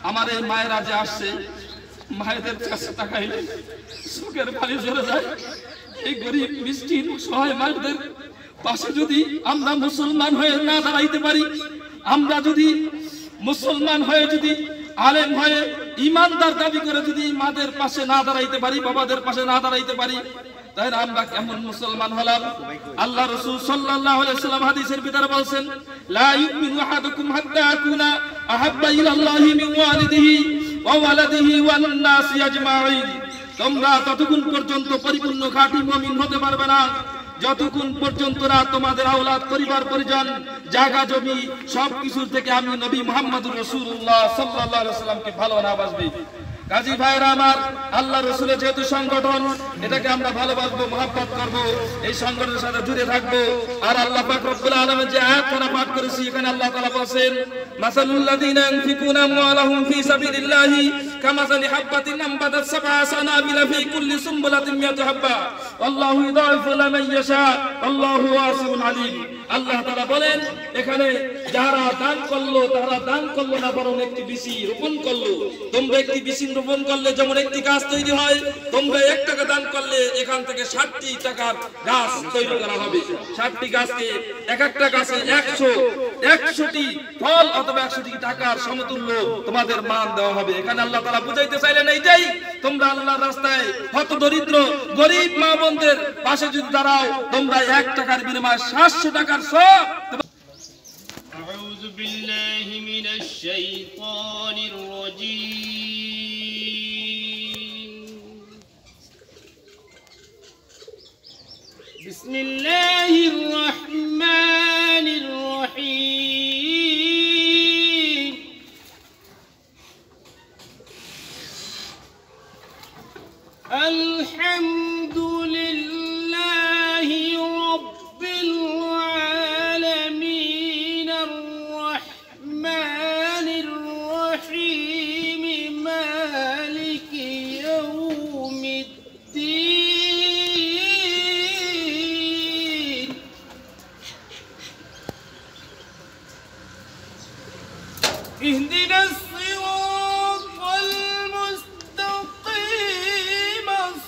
আমার এই মায়েরা যে আসছে, মায়েদের কাছে তাকাইলে চোখের পানি ঝরে যায়। এই গরিব মিসকিন সহায় মায়েদের পাশে যদি আমরা মুসলমান হয়ে না দাঁড়াইতে পারি, আমরা যদি মুসলমান হয়ে যদি আলেম হয়ে ইমানদার দাবি করে যদি মাদের পাশে না দাঁড়াইতে পারি, বাবাদের পাশে না দাঁড়াইতে পারি, তাহলে আমরা কেমন মুসলমান হলাম? আল্লাহ রাসূল সাল্লাল্লাহু আলাইহি ওয়াসাল্লাম হাদিসের ভিতরে বলেন, লা ইউমিনু আহাদুকুম হাত্তা আকুনা আহাব্বা ইলাল্লাহি মিন ওয়ালিদিহি ওয়া ওয়ালাদিহি ওয়ান নাসি আজমাইন। তোমরা ততক্ষণ পর্যন্ত পরিপূর্ণ খাঁটি মুমিন হতে পারবে না যতক্ষণ পর্যন্ত না তোমাদের আওলাদ, পরিবার পরিজন, জায়গা জমি সবকিছুর থেকে আমি নবী মুহাম্মদুর রাসূলুল্লাহ সাল্লাল্লাহু আলাইহি ওয়াসাল্লামকে ভালো না বাসবে। কাজী ভাইরা আমার, আল্লাহ রাসূলের যেহেতু সংগঠন, এটাকে আমরা ভালোবাসবো, মহব্বত করব, এই সংগঠনের সাথে জুড়ে থাকবো। আর আল্লাহ পাক রব্বুল আলামিন যে আয়াত আমরা পাঠ করেছি, এখানে আল্লাহ তাআলা বলেন, মাসালুল লাযিনা ইউনফিকুনা আমওয়ালাহুম ফি সাবিলিল্লাহি কামাসালি হাববাতিন আনবাতাত সাবআ সানাবিলা ফি কুল্লি সুমবুলাতিন মিয়াতু হাব্বা আল্লাহু ইউদাইফু লিমান ইয়াশা আল্লাহু ওয়াসিউন আলীম। আল্লাহ তাআলা বলেন, এখানে যারা দান করলো তারা দান করলো না, বরং একটি বীজ রোপণ করলো। তোমরা একটি বীজ রোপণ করলে যেমন একটি গাছ তৈরি হয়, তোমরা 1 টাকা দান করলে এখান থেকে 60টি টাকার গাছ তৈরি করা হবে। 60টি গাছকে এক একটা গাছে 100টি ফল অথবা 100টি টাকার সমতুল্য তোমাদের মান দেওয়া হবে। এখানে আল্লাহ তাআলা বুঝাইতে চাইলেন এইটাই, তোমরা আল্লাহর রাস্তায় হত দরিদ্র গরিব মা বোনদের পাশে যদি দাঁড়াও, তোমরা 1 টাকার বিনিময়ে 700 টাকার সব। আউযু বিল্লাহি মিনাশ শাইতানির রাজীম। বিসমিল্লাহির রহমানির রহিম। আলহামদুলিল্লাহি রাব্বিল আলামিন আর-রাহমানির রহিম মালিকি ইয়াউমিদ্দিন। ইহদিনাস সিরাতাল মুস্তাকিম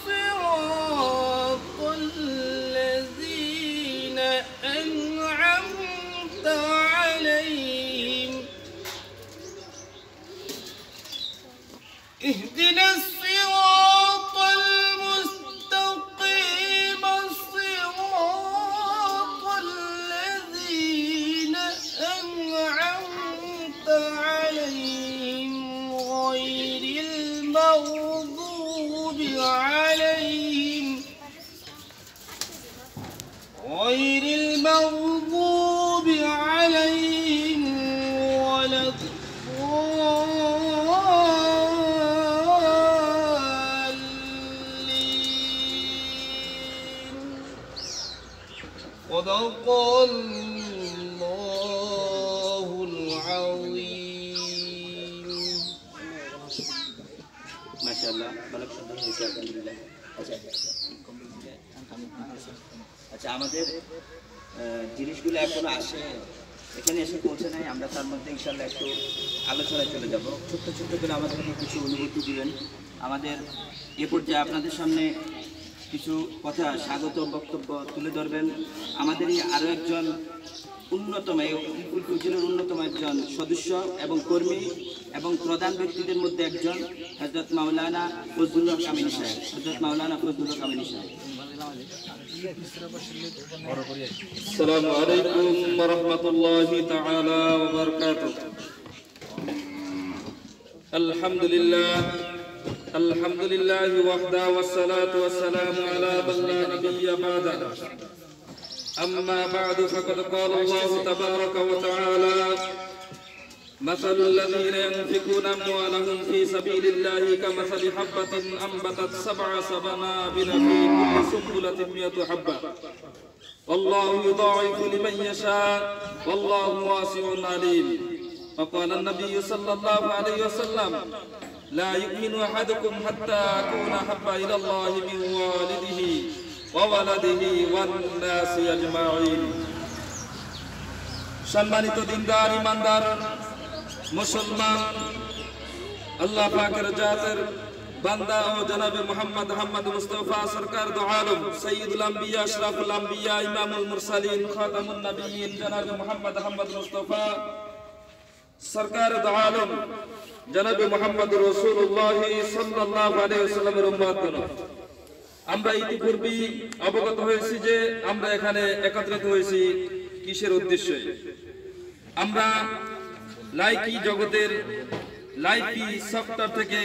সিরাতাল লাযীনা আন'আমতা আলাইহিম। ইহদিনাস সিরাতাল মুস্তাকিম সিরাতাল লাযীনা আন'আমতা আলাইহিম গায়রিল মাগদুবি আলাইহিম ওয়ালাদ-দাল্লিন। সাদাকাল্লাহুল আযীম। মাশাআল্লাহ, ভালো সুন্দর হয়েছে, আলহামদুলিল্লাহ। আচ্ছা, আমাদের জিনিসগুলো এখনো আসে, এখানে এসে পৌঁছে নাই। আমরা তার মধ্যে ইনশাআল্লাহ একটু আলোচনায় চলে যাব। ছোট্ট ছোট্ট করে আমাদেরকে কিছু অনুভূতি দিবেন। আমাদের এ পর্যায়ে আপনাদের সামনে কিছু কথা, স্বাগত বক্তব্য তুলে ধরবেন আমাদেরই আরও একজন অন্যতম, এই উপজেলার অন্যতম একজন সদস্য এবং কর্মী এবং প্রধান ব্যক্তিদের মধ্যে একজন, হযরত মাওলানা ফজলুল হক আমিনী সাহেব। হযরত মাওলানা ফজলুল হক আমিনী সাহেব। আসসালামু আলাইকুম ওয়া রাহমাতুল্লাহি তাআলা ওয়া বারাকাতুহু। আলহামদুলিল্লাহ ওয়াহদা ওয়াসসালাতু ওয়াসসালামু আলা মান লা নাবিয়্যা বা'দা। আম্মা বা'দু ফাকাদ ক্বালা আল্লাহু তাবারাকা ওয়া তাআলা مثل الذين ينفقون أموالهم في سبيل الله كمثل حبة أنبتت 7 سنابل في كل سنبلة 100 حبة والله يضاعف لمن يشاء والله واسع عليم. وقال النبي صلى الله عليه وسلم لا يؤمن أحدكم حتى أكون أحب إلى الله من والده وولده والناس أجمعين. সম্মানিত দিনদার ইমানদার মুসলমান আল্লাহ পাকের জাতের বান্দা ও জনাবে মুহাম্মদ আহমদ মুস্তাফা সরকার দো আলম সৈয়দুল আম্বিয়া আশরাফুল আম্বিয়া ইমামুল মুরসালিন খাতামুন নবিয়্যিন জনাবে মুহাম্মদ আহমদ মুস্তাফা সরকার দো আলম জনাবে মুহাম্মদ রাসূলুল্লাহ সাল্লাল্লাহু আলাইহি ওয়াসাল্লামের উম্মতগণ, আমরা ইতিপূর্বে অবগত হয়েছি যে আমরা এখানে একত্রিত হয়েছি কিসের উদ্দেশ্যে। আমরা লাইকি জগতের লাইকি সফটওয়্যার থেকে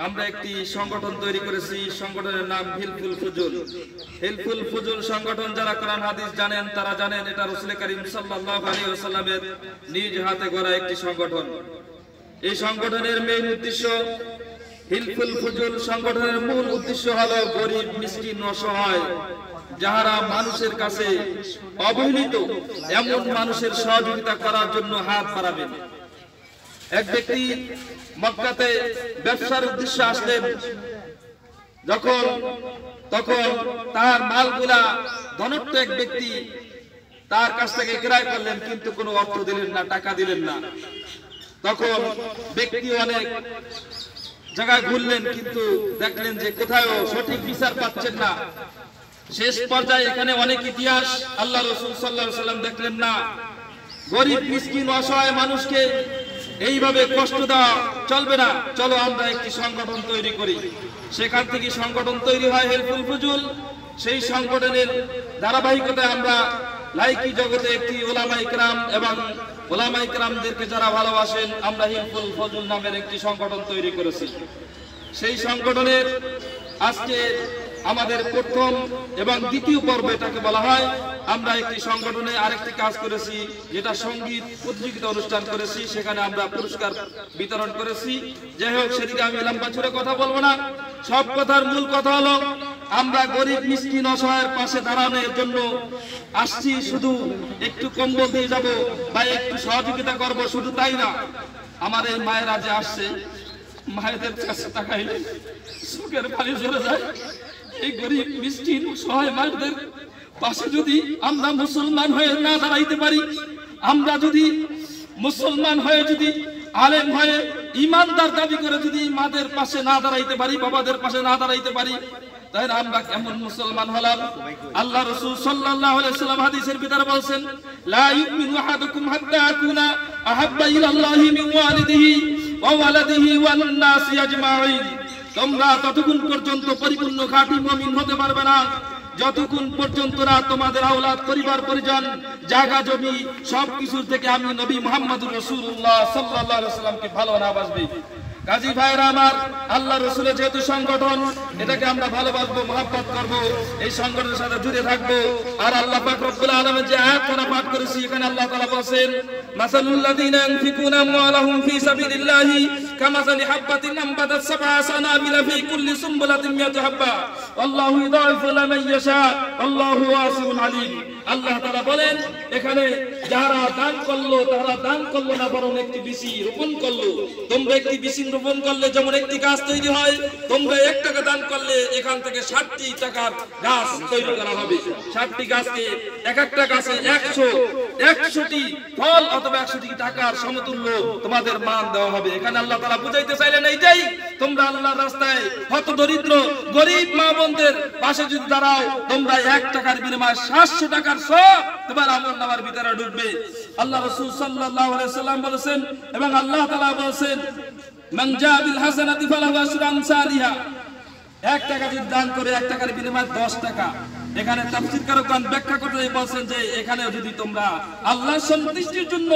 আমরা একটি সংগঠন তৈরি করেছি। সংগঠনের নাম হিলফুল ফুজুল। হিলফুল ফুজুল সংগঠন যারা কোরআন হাদিস জানেন তারা জানেন এটা রাসূল করিম সাল্লাল্লাহু আলাইহি ওয়াসাল্লামের নিজ হাতে গড়া একটি সংগঠন। এই সংগঠনের মেইন উদ্দেশ্য, হিলফুল ফুজুল সংগঠনের মূল উদ্দেশ্য হলো গরিব মিসকিন অসহায় যারা মানুষের কাছে অবহেলিত এমন মানুষের সহযোগিতা করার জন্য হাত বাড়াবেন। এক ব্যক্তি মক্কাতে ব্যবসার উদ্দেশ্যে আসলেন, তখন তার মালগুলা ধনাঢ্য এক ব্যক্তি তার কাছ থেকে ক্রয় করলেন, কিন্তু কোনো অর্থ দিলেন না, টাকা দিলেন না। তখন ব্যক্তি অনেক জায়গায় ঘুরলেন, কিন্তু দেখলেন যে কোথাও সঠিক বিচার পাচ্ছেন না। শেষ পর্যায়ে এখানে অনেক ইতিহাস আল্লাহ রাসূল সাল্লাল্লাহু আলাইহি ওয়াসাল্লাম দেখলেন না, গরিব মিসকিন অসহায় মানুষকে এইভাবে কষ্ট দেওয়া চলবে না, চলো আমরা একটি সংগঠন তৈরি করি। সেখান থেকে সংগঠন তৈরি হয় হিলফুল ফুজুল। সেই সংগঠনের ধারাবাহিকতায় আমরা লাইকি জগতে একটি উলামা ইকরাম এবং উলামা ইকরামদেরকে যারা ভালোবাসেন আমরা হিলফুল ফুজুল নামের একটি সংগঠন তৈরি করেছি। সেই সংগঠনের আজকে আমাদের প্রথম এবং দ্বিতীয় পর্ব এটাকে বলা হয়। আমরা একটি সংগঠনে আরেকটি কাজ করেছি, যেটা সঙ্গীত প্রতিযোগিতা অনুষ্ঠান করেছি, সেখানে আমরা পুরস্কার বিতরণ করেছি। যাই হোক, সেদিকে আমি লম্বা চূড়ে কথা বলবো না। সব কথার মূল কথা হলো আমরা গরিব মিসকিন অসহায়ের পাশে দাঁড়ানোর জন্য আসছি। শুধু একটু কম্বল দিয়ে যাব বা একটু সহযোগিতা করব শুধু তাই না, আমার এই মায়েরা যে আসছে, মায়েদের কাছে তাকাইলে চোখের পানি ঝরে যায়। এই গরিব মিসকিন সহায় মায়েদের পাশে যদি আমরা মুসলমান হয়ে না দাঁড়াইতে পারি, আমরা যদি মুসলমান হয়ে যদি আলেম হয়ে ইমানদার দাবি করে যদি মাদের পাশে না দাঁড়াইতে পারি, বাবাদের পাশে না দাঁড়াইতে পারি, তাহলে আমরা কেমন মুসলমান হলাম? আল্লাহ রাসূল সাল্লাল্লাহু আলাইহি ওয়াসাল্লাম হাদিসের ভিতরে বলেন, লা ইউমিনু আহাদুকুম হাত্তা আকুনা আহাব্বা ইলাল্লাহি মিন ওয়ালিদিহি ওয়া ওয়ালাদিহি ওয়ান নাসি আজমাইন। তোমরা ততক্ষণ পর্যন্ত পরিপূর্ণ খাঁটি মুমিন হতে পারবে না যতক্ষণ পর্যন্ত না তোমাদের আওলাদ, পরিবার পরিজন, জায়গা জমি সবকিছুর থেকে আমি নবী মুহাম্মদুর রাসূলুল্লাহ সাল্লাল্লাহু আলাইহি ওয়াসাল্লামকে ভালো না বাসবে। কাজী ভাইরা আমার, আল্লাহ রাসূলের যেহেতু সংগঠন, এটাকে আমরা ভালোবাসবো, মহব্বত করব, এই সংগঠনের সাথে জুড়ে থাকবো। আর আল্লাহ পাক রব্বুল আলামিন যে আয়াতটা পাঠ করেছি, এখানে আল্লাহ তাআলা বলেন, মাসালুল লাযিনা ইউনফিকুনা আমওয়ালাহুম ফি সাবিলিল্লাহি কামাসালি হাববাতিন আমবাতাত সাবআ সানাবিলা ফি কুল্লি সুমবুলাতিন মিয়াতু হাব্বা আল্লাহু ইউদাইফু লিমান ইয়াশা আল্লাহু ওয়াসিউন আলিম। আল্লাহ তাআলা বলেন, এখানে যারা দান করলো তারা দান করলো না, বরং একটি বীজ রোপণ করলো। তোমরা একটি বীজ রোপণ করলে যেমন একটি গাছ তৈরি হয়, তোমরা 1 টাকা দান করলে এখান থেকে 60টি টাকার গাছ তৈরি করা হবে। 60টি গাছকে এক একটা গাছে 100টি ফল অথবা 100টি টাকার সমতুল্য তোমাদের মান দেওয়া হবে। এখানে আল্লাহ তাআলা বুঝাইতে চাইলেন এইটাই, তোমরা আল্লাহর রাস্তায় হত দরিদ্র গরিব মা বোনদের পাশে যদি দাঁড়াও, তোমরা 1 টাকার বিনিময়ে 700 টাকার সব তোমার আমলনামার ভিতরে ঢুকবে। আল্লাহ রাসূল সাল্লাল্লাহু আলাইহি ওয়াসাল্লাম বলেছেন, এবং আল্লাহ তাআলা বলেছেন, মান জা বিল হাসানাতি ফালাহু আশরু আমসালিহা। 1 টাকা যদি দান করে 1 টাকার বিনিময়ে 10 টাকা। এখানে তাফসীরকারগণ ব্যাখ্যা করতে বলেন যে এখানে যদি তোমরা আল্লাহর সন্তুষ্টির জন্য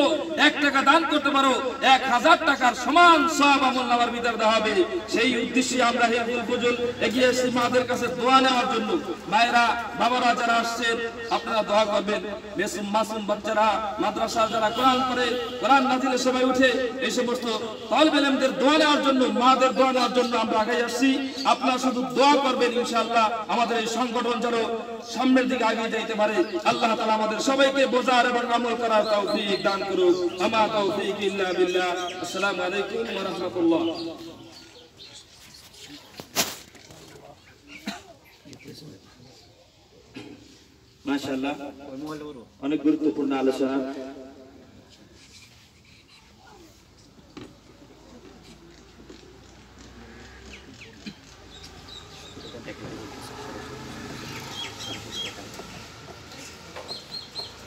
1 টাকা দান করতে পারো, 1000 টাকার সমান সওয়াব আমলনামার ভিতরে দেওয়া হবে। সেই উদ্দেশ্যে আমরা হিলফুল ফুজুল এগিয়ে এসেছি মাদের কাছে দোয়া নেওয়ার জন্য। মায়েরা, বাবারা যারা আসছেন, আপনারা দোয়া করবেন। মাসুম বাচ্চারা, মাদ্রাসা যারা কোরআন পড়ে, কোরআন নাজিলের সময় উঠে, এই সমস্ত তালিবে ইলমদের দোয়া নেওয়ার জন্য, মাদের দোয়া নেওয়ার জন্য আমরা আগে আসছি। আপনারা শুধু দোয়া করবেন, ইনশাআল্লাহ আমাদের এই সংগঠন যেন সামনের দিকে এগিয়ে যেতে পারে। আল্লাহ তাআলা আমাদের সবাইকে বোঝার এবং আমল করার তৌফিক দান করুন। আমা তৌফিক ইল্লা বিল্লাহ। আসসালামু আলাইকুম ওয়া রাহমাতুল্লাহ। মাশাআল্লাহ, অনেক গুরুত্বপূর্ণ আলোচনা।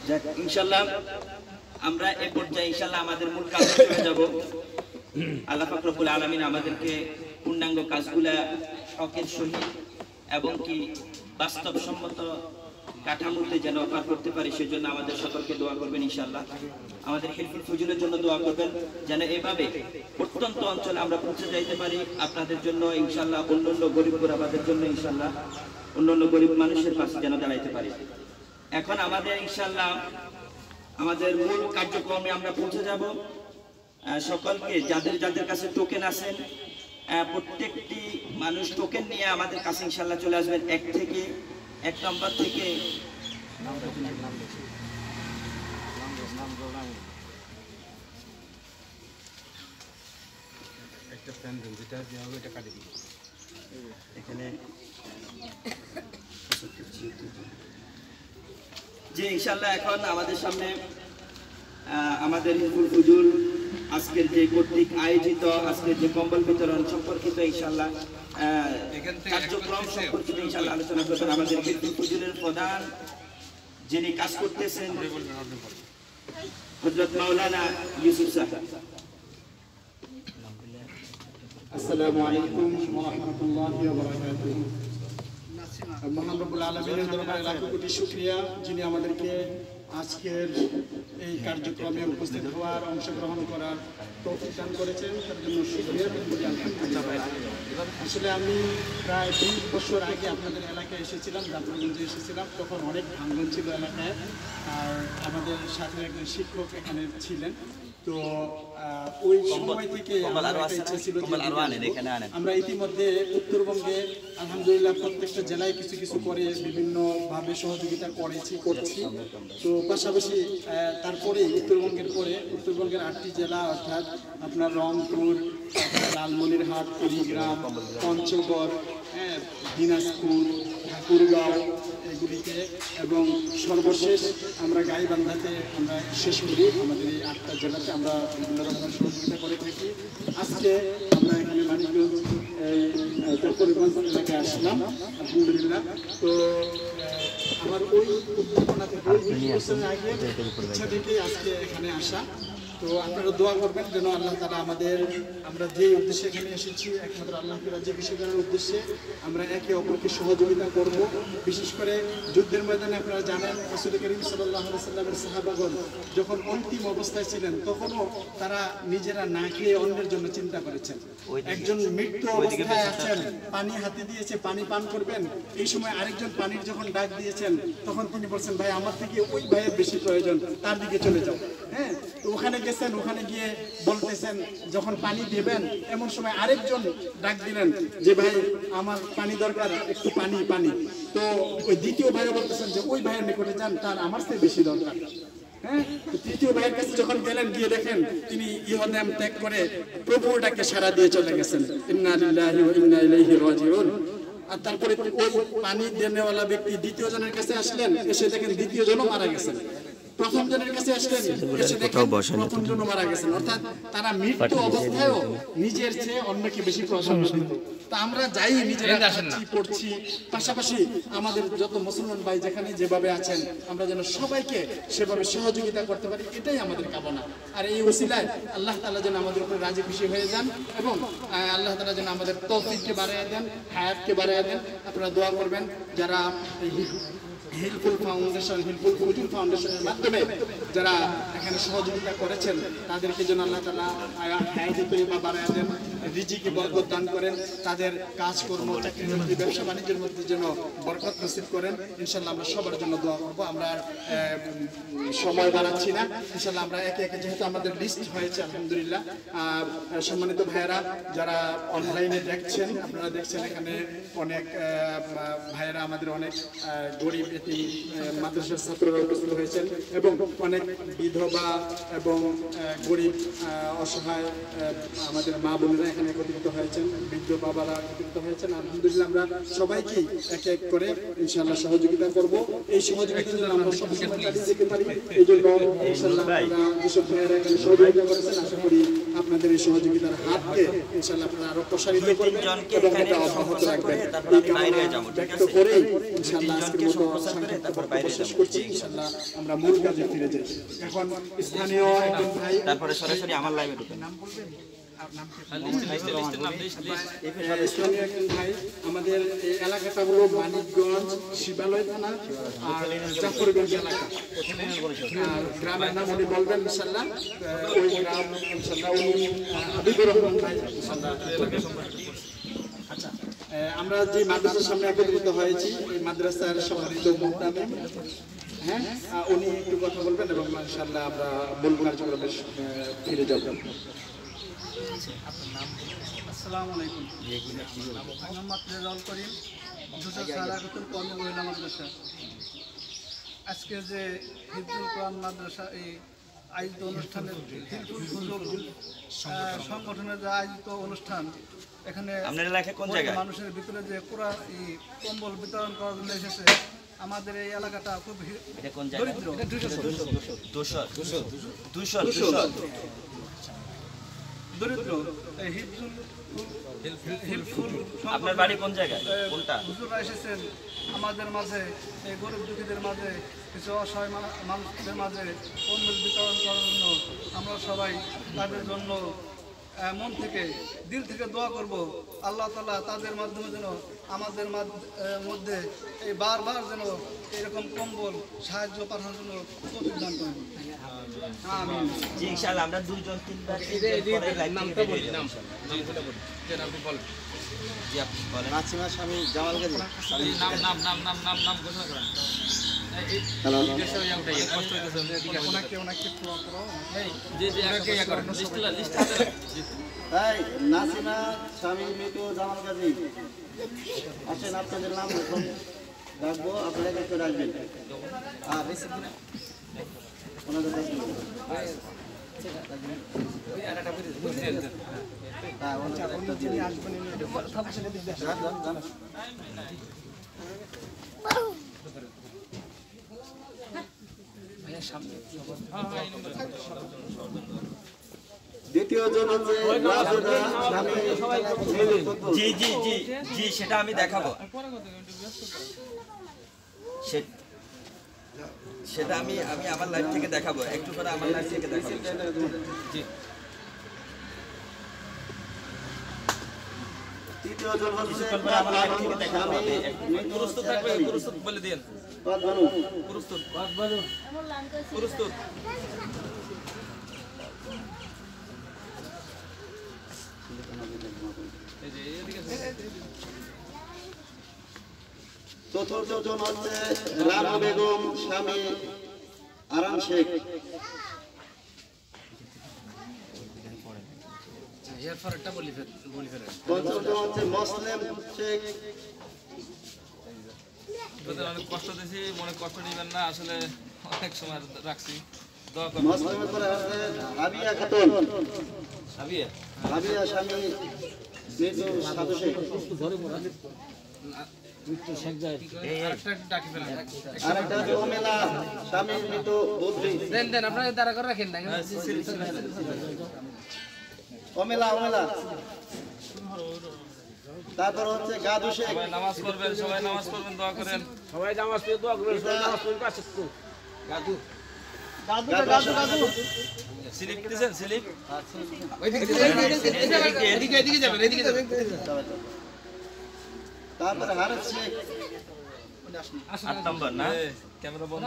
যাক ইনশাআল্লাহ আমরা এই পর্যায়ে ইনশাআল্লাহ আমাদের মূল কাজে চলে যাব। আল্লাহ পাক রব্বুল আলামিন আমাদেরকে পূর্ণাঙ্গ কাজগুলা হকের সহিত এবং কি বাস্তবসম্মত কাঠামোতে যেন পার করতে পারি সেজন্য আমাদের সকলকে দোয়া করবেন ইনশাআল্লাহ। আমাদের হিলফুল ফুজুলের জন্য দোয়া করবেন যেন এভাবে প্রত্যন্ত অঞ্চলে আমরা পৌঁছে যাইতে পারি আপনাদের জন্য ইনশাআল্লাহ, অন্যান্য গরিব গোরাবাদের জন্য ইনশাআল্লাহ, অন্যান্য গরিব মানুষের পাশে যেন দাঁড়াইতে পারি। এখন আমাদের ইনশাআল্লাহ আমাদের মূল কার্যক্রমে আমরা পৌঁছে যাব। সকলকে যাদের যাদের কাছে টোকেন আছেন প্রত্যেকটি মানুষ টোকেন নিয়ে আমাদের কাছে ইনশাআল্লাহ চলে আসবেন। এক নম্বর থেকে এখানে যে ইনশাআল্লাহ এখন আমাদের সামনে আমাদের হিলফুল ফুজুল আজকের যে কর্তৃক আয়োজিত আজকের যে কম্বল বিতরণ সম্পর্কিত ইনশাআল্লাহ কার্যক্রম সম্পর্কিত ইনশাআল্লাহ আলোচনা করবেন আমাদের হিলফুল ফুজুলের প্রধান যিনি কাজ করতেছেন হযরত মাওলানা ইউসুফ সাহেব। আসসালামু আলাইকুম ওয়া রাহমাতুল্লাহি ওয়া বারাকাতুহু। মহান রব্বুল আলামিনের দরবারে লাখ কোটি শুকরিয়া যিনি আমাদেরকে আজকের এই কার্যক্রমে উপস্থিত হওয়ার, অংশগ্রহণ করার তৌফিক দান করেছেন, তার জন্য শুকরিয়া। আসলে আমি প্রায় 20 বছর আগে আপনাদের এলাকায় এসেছিলাম, জাফরগঞ্জে এসেছিলাম। তখন অনেক ভাঙন ছিল এলাকায়, আর আমাদের সাথে একজন শিক্ষক এখানে ছিলেন। তো ওই সময় থেকে ইচ্ছা ছিল আমরা ইতিমধ্যে উত্তরবঙ্গে আলহামদুলিল্লাহ প্রত্যেকটা জেলায় কিছু কিছু করে বিভিন্নভাবে সহযোগিতা করছি। তো পাশাপাশি তারপরে উত্তরবঙ্গের 8টি জেলা অর্থাৎ আপনার রংপুর, লালমনিরহাট, কুড়িগ্রাম, পঞ্চগড়, দিনাজপুর, ঠাকুরগাঁও এগুলিতে এবং সর্বশেষ আমরা গাইবান্ধাতে আমরা শেষ করি। আমাদের এই 8টা জেলাতে আমরা বিভিন্ন রকমের সহযোগিতা করে থাকি। আজকে আমরা এখানে মানিকগঞ্জ চট্টগ্রাম এলাকায় আসলাম আলহামদুলিল্লাহ। তো আমার ওই উদ্দীপনা থেকে আগে ইচ্ছা থেকে আজকে এখানে আসা। তো আপনারা দোয়া করবেন যেন আল্লাহ তাআলা আমরা যে উদ্দেশ্যে এখানে এসেছি একমাত্র আল্লাহকে রাজি খুশি করার উদ্দেশ্যে আমরা একে অপরকে সহযোগিতা করব। বিশেষ করে যুদ্ধের ময়দানে আপনারা জানেন রাসূল করিম সাল্লাল্লাহু আলাইহি ওয়াসাল্লামের সাহাবাগণ যখন অন্তিম অবস্থায় ছিলেন তখনও তারা নিজেরা না খেয়ে অন্যের জন্য চিন্তা করেছেন। একজন মৃত্যু অবস্থায় আছেন, পানি হাতে দিয়েছে, পানি পান করবেন, এই সময় আরেকজন পানির যখন ডাক দিয়েছেন তখন তিনি বলছেন ভাই আমার থেকে ওই ভাইয়ের বেশি প্রয়োজন, তার দিকে চলে যাও। তো ওখানে গেছেন, ওখানে গিয়ে বলতেছেন যখন পানি দেবেন এমন সময় আরেকজন ডাক দিলেন যে ভাই আমার পানি দরকার, একটু পানি। তো ওই দ্বিতীয় ভাইও বলতেছেন যে ওই ভাইয়ের নিকটে যান, তার আমার চেয়ে বেশি দরকার। তৃতীয় ভাইয়ের কাছে যখন গেলেন গিয়ে দেখেন তিনি ইহদেম ত্যাগ করে প্রভুর ডাকে সাড়া দিয়ে চলে গেছেন। ইন্না লিল্লাহি ওয়া ইন্না ইলাইহি রাজিউন। আর তারপরে ওই পানি দেনেওয়ালা ব্যক্তি দ্বিতীয় জনের কাছে আসলেন, এসে দেখেন দ্বিতীয় জনও মারা গেছেন। প্রথম জনের কাছে আসলেন, এসে দেখেন প্রথম জন মারা গেছেন। অর্থাৎ তারা মৃত্যু অবস্থায়ও নিজের চেয়ে অন্যকে বেশি প্রাধান্য দিত। তা আমরা যাই নিজেরা পড়ছি, পাশাপাশি আমাদের যত মুসলমান ভাই যেখানে যেভাবে আছেন আমরা যেন সবাইকে সেভাবে সহযোগিতা করতে পারি, এটাই আমাদের কামনা। আর এই ওসিলায় আল্লাহ তাআলা যেন আমাদের উপরে রাজি খুশি হয়ে যান এবং আল্লাহ তাআলা যেন আমাদের তৌফিককে বাড়াইয়া দেন, হায়াতকে বাড়াইয়া দেন। আপনারা দোয়া করবেন যারা হিলফুল ফুজুল ফাউন্ডেশনের মাধ্যমে যারা এখানে সহযোগিতা করেছেন তাদেরকে যেন আল্লাহ তাআলা হায়াতে তৈয়বা বাড়ায়া দেন, রিজিকে বরকত দান করেন, তাদের কাজকর্ম, চাকরি বাকরি, ব্যবসা বাণিজ্যের মধ্যে যেন বরকত নসিব করেন। ইনশাআল্লাহ আমরা সবার জন্য দোয়া করবো। আমরা সময় বাড়াচ্ছি না, ইনশাআল্লাহ আমরা একে একে যেহেতু আমাদের লিস্ট হয়েছে আলহামদুলিল্লাহ। সম্মানিত ভাইয়েরা যারা অনলাইনে দেখছেন, আপনারা দেখছেন এখানে অনেক ভাইয়েরা আমাদের অনেক গরিব মাদ্রাসার ছাত্ররা উপস্থিত হয়েছেন এবং অনেক বিধবা এবং গরিব অসহায় আমাদের মা বোনেরা এখানে একত্রিত হয়েছেন, বৃদ্ধ বাবারা একত্রিত হয়েছেন। আলহামদুলিল্লাহ আমরা সবাইকে এক এক করে ইনশাআল্লাহ সহযোগিতা করব। এই সহযোগিতা যেন আমরা সবসময় চালিয়ে যেতে পারি, এই জন্য ইনশাআল্লাহ যেসব ভাইয়েরা এখানে সহযোগিতা করেছেন আশা করি আপনাদের এই সহযোগিতার হাতকে ইনশাআল্লাহ আপনারা আরো প্রসারিত করবেন এবং এটা অব্যাহত রাখবেন। এই কামনা ব্যক্ত করেই ইনশাআল্লাহ আজকের মতো শেষ করছি, ইনশাআল্লাহ আমরা মূল কাজে ফিরে যাই। এখন স্থানীয় একজন ভাই, তারপরে সরাসরি আমার লাইভে ঢুকেন। স্থানীয় একজন ভাই, আমাদের এই এলাকাটা হলো মানিকগঞ্জ শিবালয় থানা আর জাফরগঞ্জ এলাকা, আর গ্রামের নাম উনি বলবেন ইনশাআল্লাহ। ওই গ্রাম ইনশাআল্লাহ উনি হাবিবুর রহমান ভাই ইনশাআল্লাহ। আচ্ছা, আমরা যে মাদ্রাসার সামনে একত্রিত হয়েছি, এই মাদ্রাসার সম্মানিত মুহতামিম, হ্যাঁ, উনি একটু কথা বলবেন এবং ইনশাআল্লাহ আমরা মূল কার্যক্রমে ফিরে যাব। আসসালামু আলাইকুম। মোহাম্মদ রেজাউল করিম, দুটো সারাকুতুল কওমি মহিলা মাদ্রাসা। আজকে যে হিফজুল কোরআন মাদ্রাসা এই আয়োজিত অনুষ্ঠানের হিলফুল সুযোগ সংগঠনের যে আয়োজিত অনুষ্ঠান, এখানে মানুষের ভিতরে যে কোরআন এই কম্বল বিতরণ করার জন্য এসেছে। আমাদের এই এলাকাটা খুব দরিদ্র। দরিদ্র এই হিলফুল আপনার বাড়ি কোন জায়গায়? কোনটা? হুজুররা এসেছেন আমাদের মাঝে, এই গরিব দুঃখীদের মাঝে, কিছু অসহায় মানুষদের মাঝে কম্বল বিতরণ করার জন্য। আমরা সবাই তাদের জন্য মন থেকে দিল থেকে দোয়া করব, আল্লাহ তাআলা তাদের মাধ্যমে যেন আমাদের মধ্যে এই বারবার যেন এরকম কম্বল সাহায্য পাঠানোর জন্য তৌফিক দান করেন। আমিন। জি ইনশাআল্লাহ আমরা দুইজন তিনবার নামটা বলি। নাম আপনি বলেন। জি আপনি বলেন। নাসিমা স্বামী জামাল গাজী। নাম ঘোষণা করেন। হ্যালো, কষ্ট হইতেছে ওনাকে ফলো করো। জি এটাকে করেন, লিস্ট আছে। তাই নাসিমা স্বামী মিতু জামাল গাজী আসেন, আপনাদের নাম এখন ডাকবো, আপনারা একটু ডাকবেন। আর রিসিভ দিন ওনাদের কাছে দ্বিতীয় জন হচ্ছে জি জি জি জি সেটা আমি দেখাবো, সেটা আমি আমার লাইভ থেকে দেখাবো, একটু করে আমার লাইভ থেকে দেখাবো। জি তৃতীয় জন হচ্ছে আমার লাইভ থেকে দেখাবো। প্রস্তুত থাকবে, প্রস্তুত বলে দেন। প্রস্তুত প্রস্তুত। চতুর্থ জন হচ্ছে রানা বেগম স্বামী আরাম শেখ। পঞ্চম জন হচ্ছে মুসলিম শেখ। অনেক কষ্ট দিয়েছি, মনে কষ্ট নেবেন না, আসলে অনেক সময় রাখছি। মুসলিমের পরে হচ্ছে হাবিয়া খাতুন। হাবিয়া স্বামী মৃত সাধু শেখ। আরেকটা হচ্ছে ওমেলা স্বামী মৃত বদ্রী। দেন আপনারা দাঁড়া করে রাখেন না। ওমেলা তারপর হচ্ছে গাদু শেখ। সবাই নামাজ পড়বেন, দোয়া করেন। সবাই নামাজ পড়ে দোয়া করবেন, সবাই নামাজ পড়ে পাশে তো গাদু স্লিপ দিয়েছেন, স্লিপ এদিকে যাবেন। তারপরে হারেস শেখ 8 নম্বর না, ক্যামেরা বন্ধ।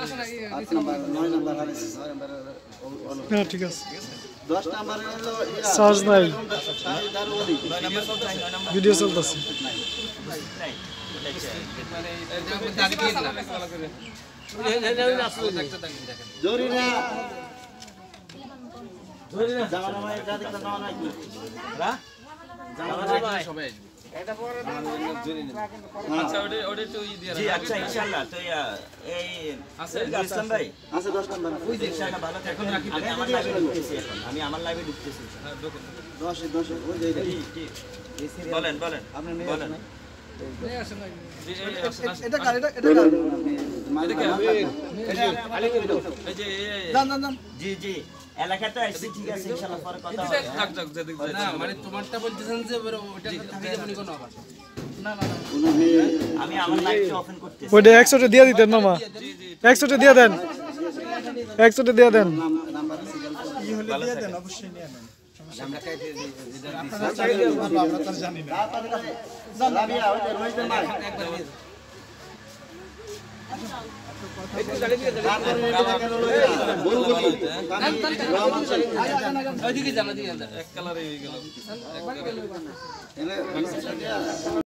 8 নম্বর 9 নম্বর হারেস। হ্যাঁ ঠিক আছে। 10 নম্বর হলো সার্চ নাই, দারুদি। 9 নম্বর সব চাই, 9 নম্বর ভিডিও চলতেছে। জরিনা জামানা ভাই দাদি তো নাও নাকি হ্যাঁ জামানা ভাই সবাই এটা পরে আচ্ছা ওটা তো ই দিয়া জি আচ্ছা ইনশাআল্লাহ তো এই আছে ইসলাম ভাই আছে 10 নম্বর ওই যে ইনশাআল্লাহ ভালো থাকুন। আমি আমার লাইভে ঢুকতেছি, এখন আমি আমার লাইভে ঢুকতেছি। 10 ওই যে জি বলেন আপনি বলেন। এটা কার জি জি এলাকাটা আসছে, ঠিক আছে ইনশাআল্লাহ পরে কথা হবে। না মানে তোমারটা বলতেছেন যে ওটা থাকি যাবে না কোনো আবার আমি আমার লাইটটা ওপেন করতে ওইটা 100টা দিয়ে দিতেন মামা 100টা দিয়ে দেন 100টা দিয়ে দেন কি হলে দিয়ে দেন অবশ্যই নিয়ে নেন আপনারা চাইলে ভালো, আমরা তো আর জানি না। ওইদিকে যান, ওইদিকে যান। এক কালারে হয়ে গেল।